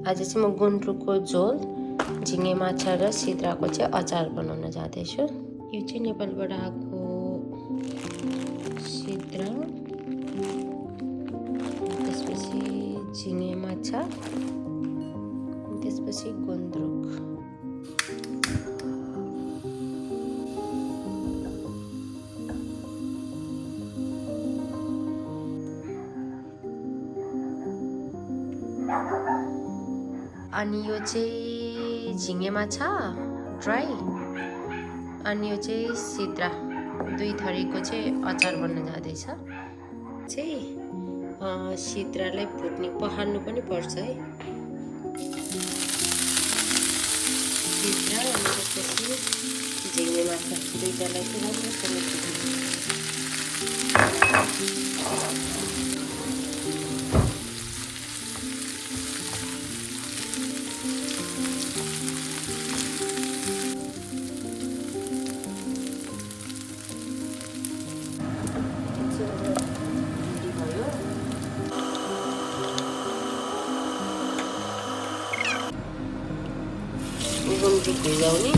आज चाहिँ म गुन्द्रुकको झोल, झिँगे माछा र सिद्राको चाहिँ अचार बनाउन जाँदैछु। यो चाहिँ नेपालबाट आएको सिद्रा, त्यसपछि झिँगे माछा, त्यसपछि गुन्द्रुक। अनि यो चाहिँ झिँगे माछा ड्राई, अनि यो चाहिँ सिद्रा, दुई थरीको चाहिँ अचार बन्न जाँदैछ। चाहिँ सिद्रालाई पखाल्नु पनि पर्छ है। सिद्रा अनि त्यसपछि झिँगे माछा दुईटालाई चाहिँ राम्रोसँग गुन्द्रुक भिजाउने,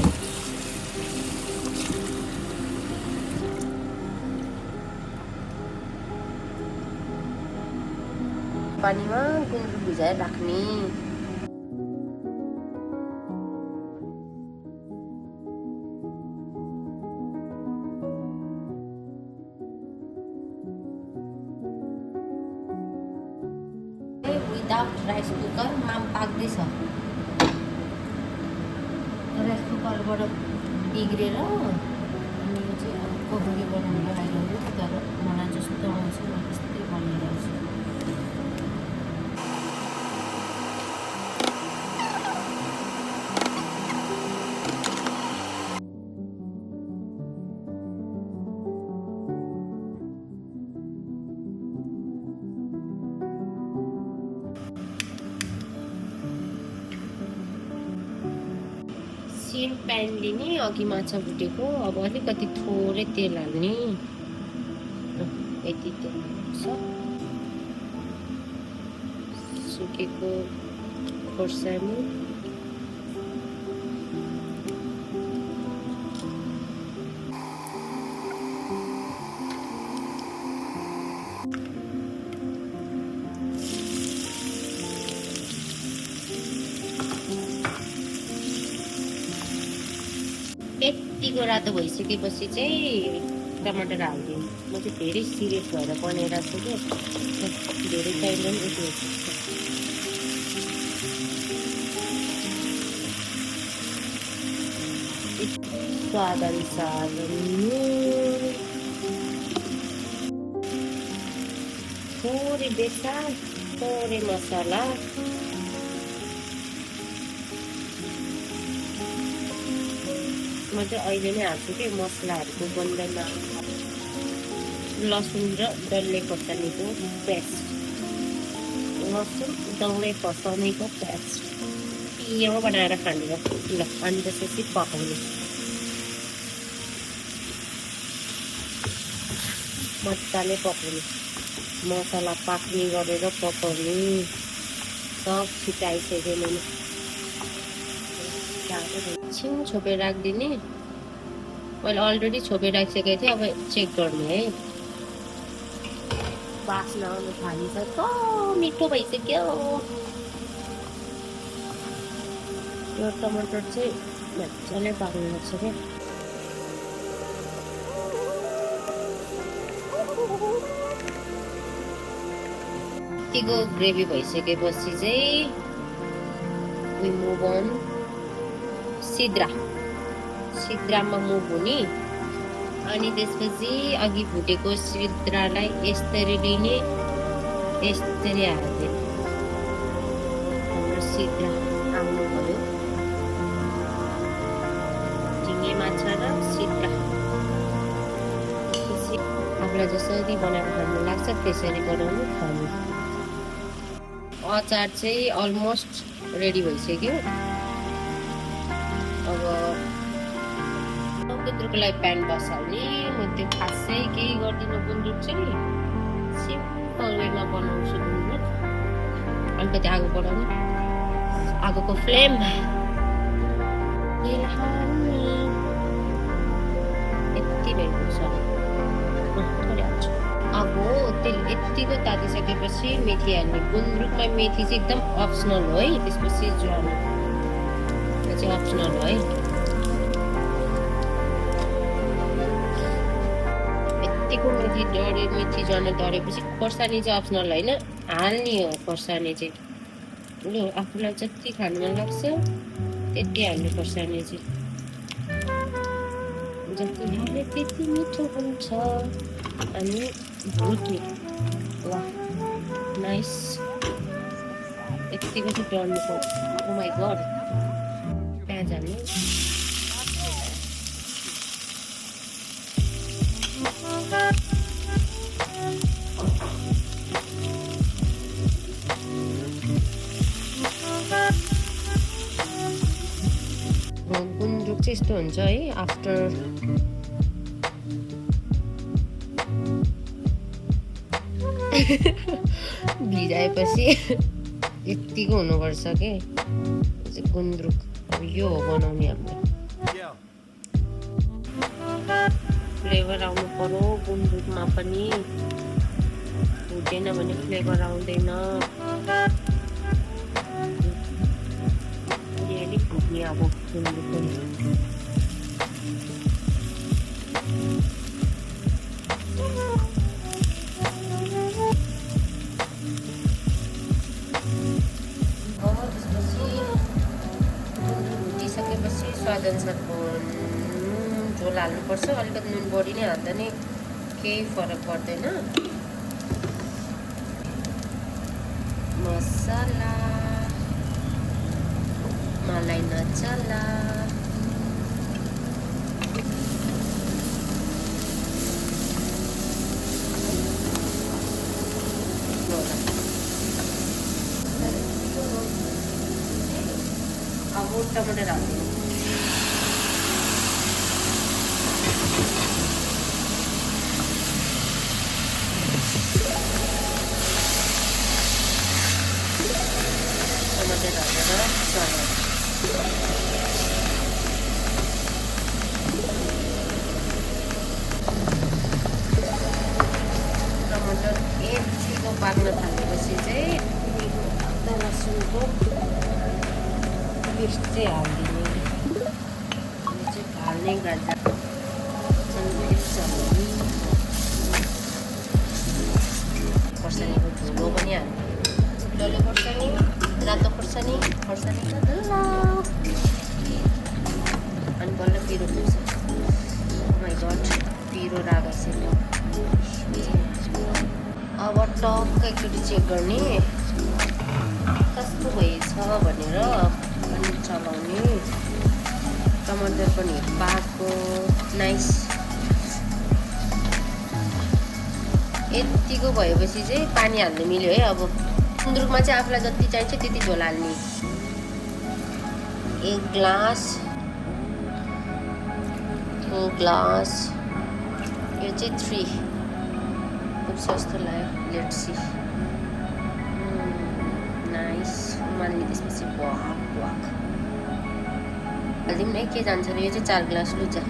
पानीमा गुन्द्रुक भिजाएर राख्ने। विदाउट राइस कुकरमा पाक्दैछ। राइस कुकरबाट बिग्रेर अनि यो चाहिँ कोबुरी बनाउनु लागि तर मलाई जस्तो आउँछ म त्यस्तै बनाइरहेको छु। सिन प्यान लिने, अघि माछा भुटेको, अब अलिकति थोरै तेल हाल्ने, यति तेल हाल्छ। सुकेको खोर्सानी, यतिको रातो भइसकेपछि चाहिँ टमाटर हालिदिउँ। म चाहिँ धेरै सिरियस भएर बनाइरहेको छु कि धेरै टाइम पनि उठ्यो। स्वाद अनुसार नुन, थोरै बेसार, थोरै मसला, म चाहिँ अहिले नै हाल्छु कि मसलाहरूको गन्धमा। लसुन र डल्ले खोर्सानीको पेस्ट, लसुन डल्ले खोर्सानीको पेस्ट पिरो बनाएर खाने। ल अनि त्यसपछि पकाउने, मजाले पकाउने, मसला पाक्ने गरेर पकाउने। सब छिटाइसक्यो मैले, एकछिन छोपेर राखिदिने। मैले अलरेडी छोपेर राखिसकेको थिएँ, अब चेक गर्ने है। बास्ना आउनु थालिन्छ, कस्तो मिठो भइसक्यो। यो टमाटर चाहिँ मजाले पाक्नु लाग्छ क्या। यतिको ग्रेभी भइसकेपछि चाहिँ we move on सिद्रामा मुभ हुने। अनि त्यसपछि अघि भुटेको सिद्रालाई यसरी लिने, यसरी हाल्ने। हाम्रो सिद्रा आउनु भयो। झिँगे माछा र सिद्रा आफूलाई जसरी बनाएर खानु लाग्छ त्यसरी बनाउनु खानु। अचार चाहिँ अलमोस्ट रेडी भइसक्यो। अब गुन्द्रुकलाई प्यान बसाउने। म त्यो खासै केही गर्दिनँ। गुन्द्रुक चाहिँ सिम्पल वेमा बनाउँछु। गुन्द्रुक अलिकति आगो बढाउने, आगोको फ्लेम यति भएको छ। अब तेल यतिको तातिसकेपछि मेथी हाल्ने। गुन्द्रुकमा मेथी चाहिँ एकदम अप्सनल हो है। त्यसपछि ज्वानो त्यो चाहिँ अप्सनल हो है। यतिको मेथी ज्वानो डढेपछि खोर्सानी चाहिँ अप्सनल होइन, हाल्ने हो खोर्सानी चाहिँ। लु आफूलाई जति खानु मन लाग्छ त्यति हाल्ने खोर्सानी चाहिँ। जति हाले त्यति मिठो हुन्छ। अनि भुट्ने। वाह नाइस। यतिको चाहिँ डढ्नु पर्छ। ओ माई गड। प्याज हाल्नु। गुन्द्रुक चाहिँ यस्तो हुन्छ है। आफ्टर भिजाएपछि यतिको हुनुपर्छ के गुन्द्रुक। अब यो हो बनाउने हाम्रो। फ्लेभर आउनु पर्यो गुन्द्रुकमा पनि। भुटेन भने फ्लेभर आउँदैन। भुट्ने अब गुन्द्रुक पनि। भुटिसकेपछि स्वादअनुसारको झोल हाल्नुपर्छ। अलिकति नुन बढी नै हाल्दा नि केही फरक पर्दैन। मसला मलाई नचला। अब टमाटर हाल्दिनु। टमाटर हालेर चलाउनु। टमाटर यतिको पाक्न थालेपछि चाहिँ अदा लसुनको पेस्ट चाहिँ हालिदिने। यो चाहिँ हाल्ने गर्दा खोर्सानीको धुलो पनि हाल्ने। डल्ले खोर्सानी, रातो खोर्सानी, खोर्सानीको धुलो। अनि बल्ल पिरो हुन्छ। ओ माई गड पिरो राखेको छ। अब टक्क एकचोटि चेक गर्ने कस्तो भएछ भनेर। अनि चलाउने। टमाटर पनि पाको नाइस। यतिको भएपछि चाहिँ पानी हाल्नु मिल्यो है। अब गुन्द्रुकमा चाहिँ आफूलाई जति चाहिन्छ त्यति झोल हाल्ने। 1 ग्लास 2 ग्लास यो चाहिँ 3 पुग्छ जस्तो लाग्यो। Let's see. नाइस। उमाल्ने त्यसपछि वाक वाक हालिदिउँ न के जान्छ र। यो चाहिँ 4 ग्लास लुजा।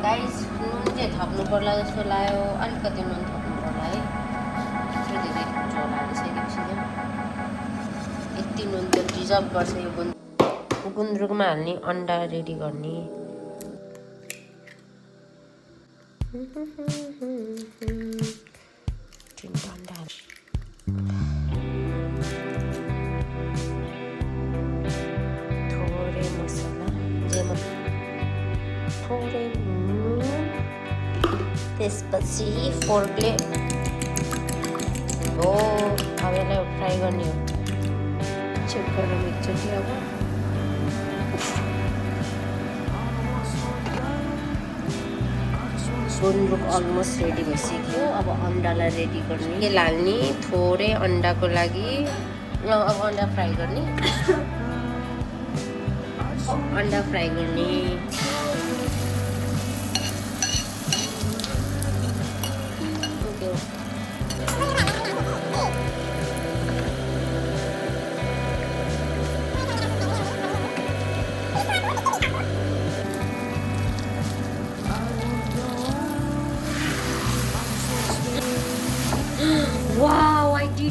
गाइस नुन चाहिँ थप्नु पर्ला जस्तो लाग्यो। अलिकति नुन थप्नु पर्ला है। यत्रो धेरै झोल हालिसकेपछि यति नुन त डिजर्भ गर्छ यो गुन्द्रुकमा हाल्ने। अन्डा रेडी गर्ने। अन्डा थोरै मसला जेमा थोरै नुन। त्यसपछि फोर्कले हो अब यसलाई फ्राई गर्ने हो। चेक गरेर एकचोटि अब गुन्द्रुक अलमोस्ट रेडी भइसक्यो। अब अन्डालाई रेडी गर्ने। तेल हाल्ने थोरै अन्डाको लागि। अब अन्डा फ्राई गर्ने। अन्डा फ्राई गर्ने।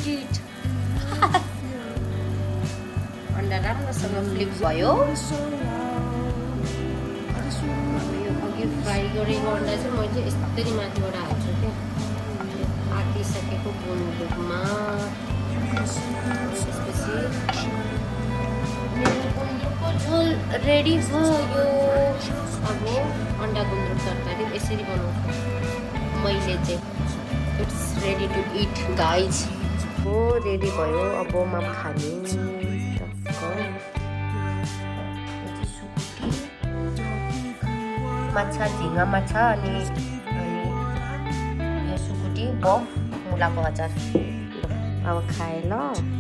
डिड इट अन्डा राम्रोसँग फ्लिप भयो यो अघि फ्राई गरेको अन्डा चाहिँ मैले यस्तरी माथिबाट हाल्छु क्या आँटिसकेको गुन्द्रुकमा त्यसपछि मेरो गुन्द्रुकको झोल रेडी भयो अब अन्डा गुन्द्रुक तरकारी यसरी बनाउँछु मैले चाहिँ it's ready to eat guys हो रेडी भयो अब म खाने माछा झिँगा माछा अनि यो सुकुटी बफ मुलाको अचार अब खाएँ ल